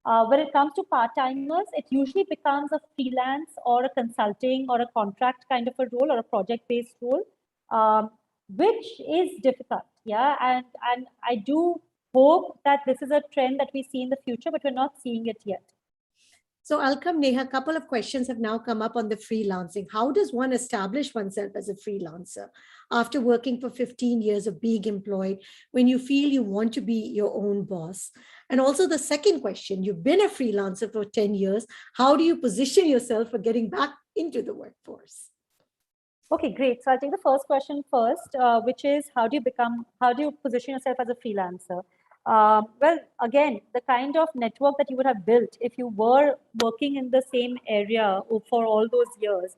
When it comes to part-timers, it usually becomes a freelance or a consulting or a contract kind of a role or a project-based role, which is difficult. Yeah. And I do hope that this is a trend that we see in the future, but we're not seeing it yet. So I'll come, Neha. A couple of questions have now come up on the freelancing. How does one establish oneself as a freelancer after working for 15 years of being employed when you feel you want to be your own boss? And also the second question, you've been a freelancer for 10 years. How do you position yourself for getting back into the workforce? Okay, great. So I'll take the first question first, which is how do you position yourself as a freelancer? Well, again, the kind of network that you would have built if you were working in the same area for all those years,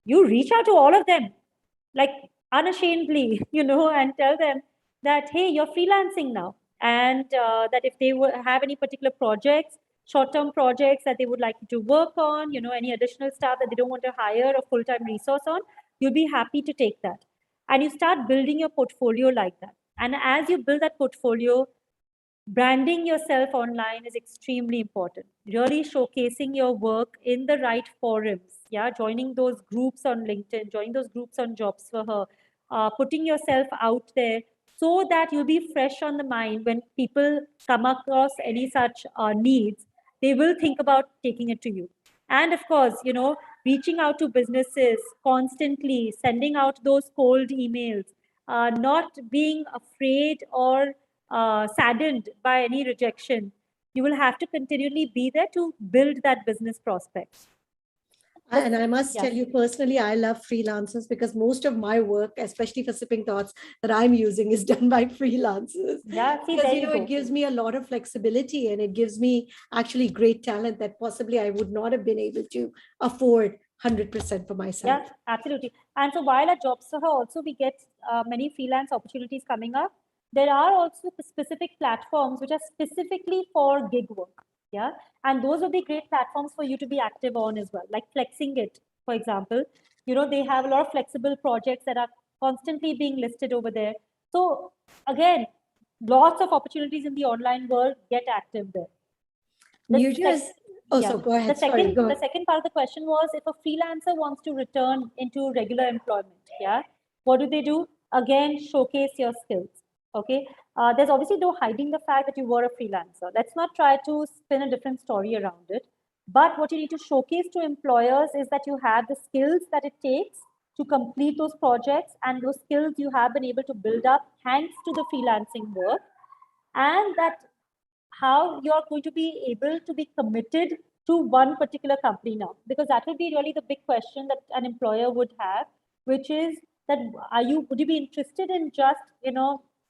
you reach out to all of them, like unashamedly, and tell them that, hey, you're freelancing now. And that if they have any particular projects, short-term projects that they would like you to work on, any additional staff that they don't want to hire a full-time resource on, you'll be happy to take that. And you start building your portfolio like that. And as you build that portfolio, branding yourself online is extremely important. Really showcasing your work in the right forums. Yeah, joining those groups on LinkedIn, joining those groups on JobsForHer, putting yourself out there so that you'll be fresh on the mind when people come across any such needs. They will think about taking it to you. And of course, reaching out to businesses constantly, sending out those cold emails, not being afraid or saddened by any rejection. You will have to continually be there to build that business prospect. And I must tell you personally, I love freelancers because most of my work, especially for Sipping Thoughts, that I'm using is done by freelancers. Yeah, see, because it gives me a lot of flexibility and it gives me actually great talent that possibly I would not have been able to afford 100% for myself. Yeah, absolutely. And so while at JobsForHer also we get many freelance opportunities coming up, there are also specific platforms which are specifically for gig work. Yeah. And those will be great platforms for you to be active on as well, like Flexing It, for example. They have a lot of flexible projects that are constantly being listed over there. So again, lots of opportunities in the online world. Get active there. So go ahead. The second part of the question was if a freelancer wants to return into regular employment, yeah, what do? Again, showcase your skills. Okay. There's obviously no hiding the fact that you were a freelancer. Let's not try to spin a different story around it. But what you need to showcase to employers is that you have the skills that it takes to complete those projects, and those skills you have been able to build up thanks to the freelancing work, and that how you're going to be able to be committed to one particular company now, because that will be really the big question that an employer would have, which is that would you be interested in just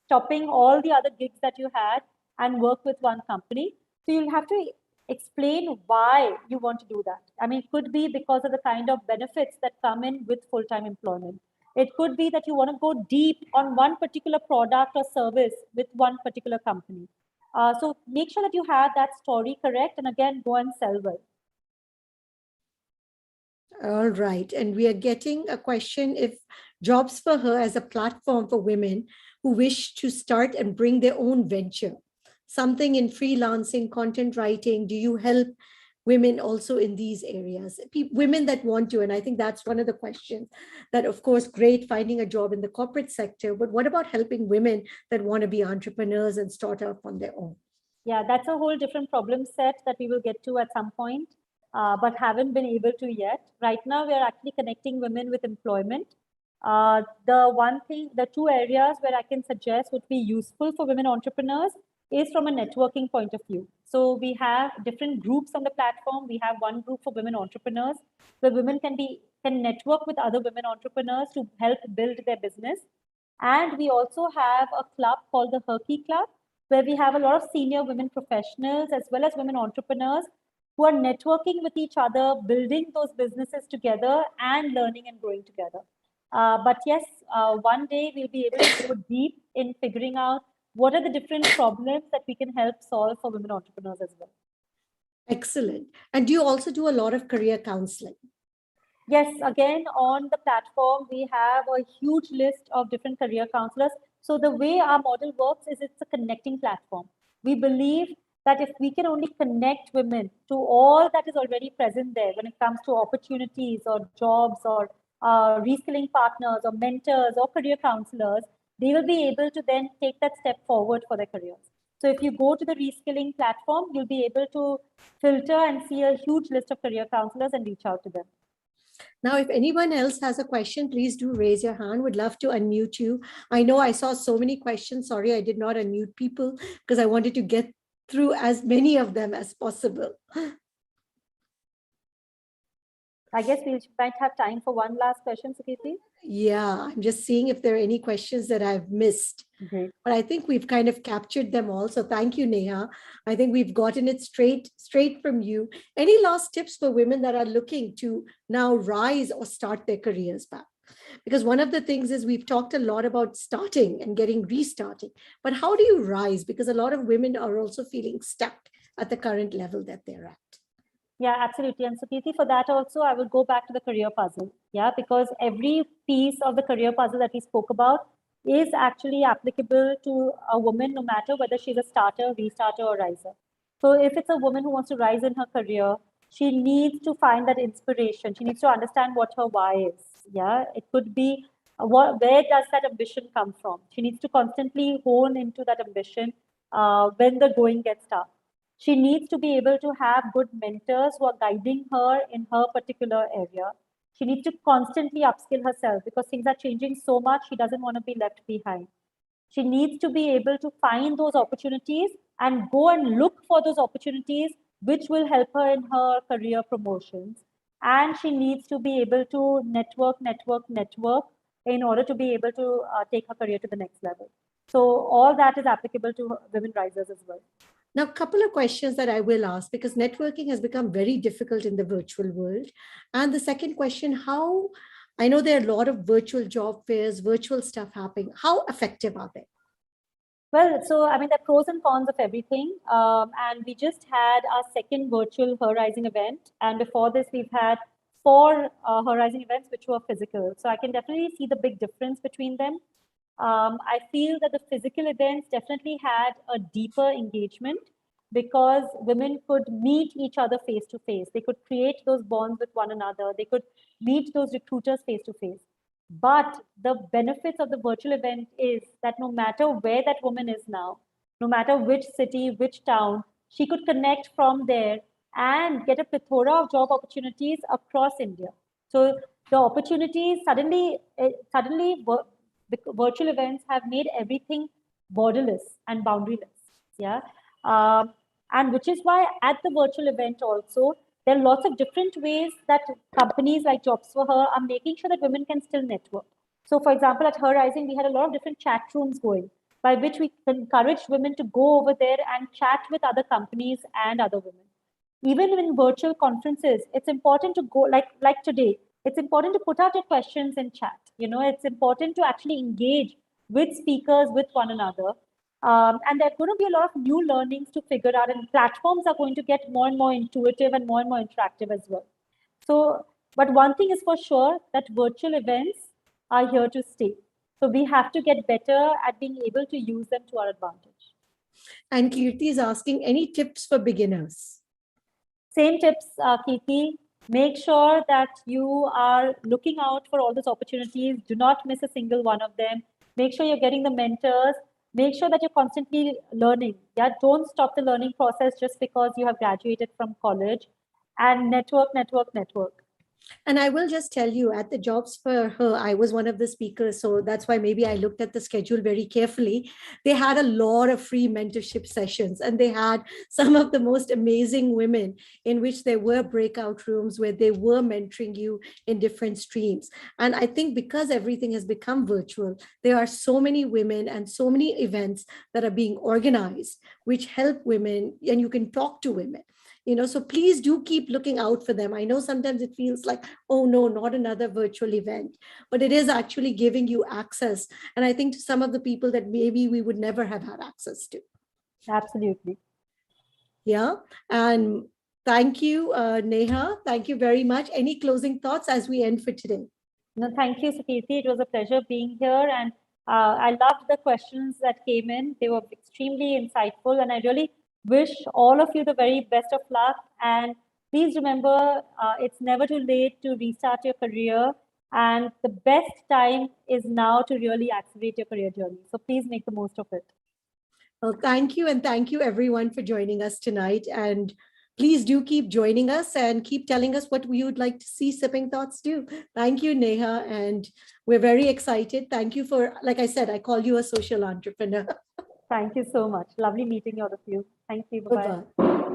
stopping all the other gigs that you had and work with one company? So you'll have to explain why you want to do that. I mean, it could be because of the kind of benefits that come in with full-time employment. It could be that you want to go deep on one particular product or service with one particular company. So make sure that you have that story correct, and again, go and sell well. All right. And we are getting a question if Jobs for Her as a platform for women who wish to start and bring their own venture, something in freelancing, content writing. Do you help women also in these areas? Women that want to. And I think that's one of the questions that, of course, great finding a job in the corporate sector. But what about helping women that want to be entrepreneurs and start up on their own? Yeah, that's a whole different problem set that we will get to at some point, but haven't been able to yet. Right now, we are actually connecting women with employment. The two areas where I can suggest would be useful for women entrepreneurs is from a networking point of view. So we have different groups on the platform. We have one group for women entrepreneurs where women can network with other women entrepreneurs to help build their business. And we also have a club called the Herky Club, where we have a lot of senior women professionals as well as women entrepreneurs who are networking with each other, building those businesses together and learning and growing together. But yes, one day we'll be able to go deep in figuring out what are the different problems that we can help solve for women entrepreneurs as well. Excellent. And do you also do a lot of career counseling? Yes, again, on the platform, we have a huge list of different career counselors. So the way our model works is it's a connecting platform. We believe that if we can only connect women to all that is already present there when it comes to opportunities or jobs or reskilling partners or mentors or career counselors, they will be able to then take that step forward for their careers. So if you go to the reskilling platform, you'll be able to filter and see a huge list of career counselors and reach out to them. Now, if anyone else has a question, please do raise your hand. Would love to unmute you. I know I saw so many questions. Sorry, I did not unmute people because I wanted to get through as many of them as possible. I guess we might have time for one last question, Sukriti. Yeah, I'm just seeing if there are any questions that I've missed. Great. But I think we've kind of captured them all. So thank you, Neha. I think we've gotten it straight from you. Any last tips for women that are looking to now rise or start their careers back? Because one of the things is we've talked a lot about starting and getting restarting, but how do you rise? Because a lot of women are also feeling stuck at the current level that they're at. Yeah, absolutely. And Sukriti, for that also, I will go back to the career puzzle. Yeah, because every piece of the career puzzle that we spoke about is actually applicable to a woman, no matter whether she's a starter, restarter, or riser. So if it's a woman who wants to rise in her career, she needs to find that inspiration. She needs to understand what her why is. Yeah, it could be where does that ambition come from? She needs to constantly hone into that ambition when the going gets tough. She needs to be able to have good mentors who are guiding her in her particular area. She needs to constantly upskill herself because things are changing so much, she doesn't want to be left behind. She needs to be able to find those opportunities and go and look for those opportunities which will help her in her career promotions. And she needs to be able to network in order to be able to take her career to the next level. So all that is applicable to women risers as well. Now, a couple of questions that I will ask because networking has become very difficult in the virtual world. And the second question, how, I know there are a lot of virtual job fairs, virtual stuff happening. How effective are they? Well, so I mean, there are pros and cons of everything. And we just had our second virtual Her Rising event. And before this, we've had 4 Her Rising events, which were physical. So I can definitely see the big difference between them. I feel that the physical events definitely had a deeper engagement because women could meet each other face to face. They could create those bonds with one another. They could meet those recruiters face to face. But the benefits of the virtual event is that no matter where that woman is now, no matter which city, which town, she could connect from there and get a plethora of job opportunities across India. So the opportunities suddenly virtual events have made everything borderless and boundaryless. Yeah. And which is why at the virtual event also, there are lots of different ways that companies like Jobs for Her are making sure that women can still network. So for example, at Her Rising, we had a lot of different chat rooms going by which we encouraged women to go over there and chat with other companies and other women. Even in virtual conferences, it's important to go like today. it's important to put out your questions in chat. It's important to actually engage with speakers, with one another. And there are going to be a lot of new learnings to figure out, and platforms are going to get more and more intuitive and more interactive as well. So, but one thing is for sure, that virtual events are here to stay. So we have to get better at being able to use them to our advantage. And Kirti is asking, any tips for beginners? Same tips, Kirti. Make sure that you are looking out for all those opportunities. Do not miss a single one of them. Make sure you're getting the mentors. Make sure that you're constantly learning. Yeah, don't stop the learning process just because you have graduated from college. And network. And I will just tell you, at the Jobs for Her, I was one of the speakers. So that's why maybe I looked at the schedule very carefully. They had a lot of free mentorship sessions, and they had some of the most amazing women in which there were breakout rooms where they were mentoring you in different streams. And I think because everything has become virtual, there are so many women and so many events that are being organized, which help women, and you can talk to women. So please do keep looking out for them. I know sometimes it feels like, oh no, not another virtual event, but it is actually giving you access. And I think to some of the people that maybe we would never have had access to. Absolutely. Yeah. And thank you, Neha. Thank you very much. Any closing thoughts as we end for today? No, thank you, Sukirti. It was a pleasure being here. And I loved the questions that came in. They were extremely insightful. And I really wish all of you the very best of luck. And please remember, it's never too late to restart your career. And the best time is now to really accelerate your career journey. So please make the most of it. Well, thank you. And thank you everyone for joining us tonight. And please do keep joining us and keep telling us what we would like to see Sipping Thoughts do. Thank you, Neha. And we're very excited. Thank you for, like I said, I call you a social entrepreneur. Thank you so much. Lovely meeting all of you. Thank you. Bye-bye. Bye-bye.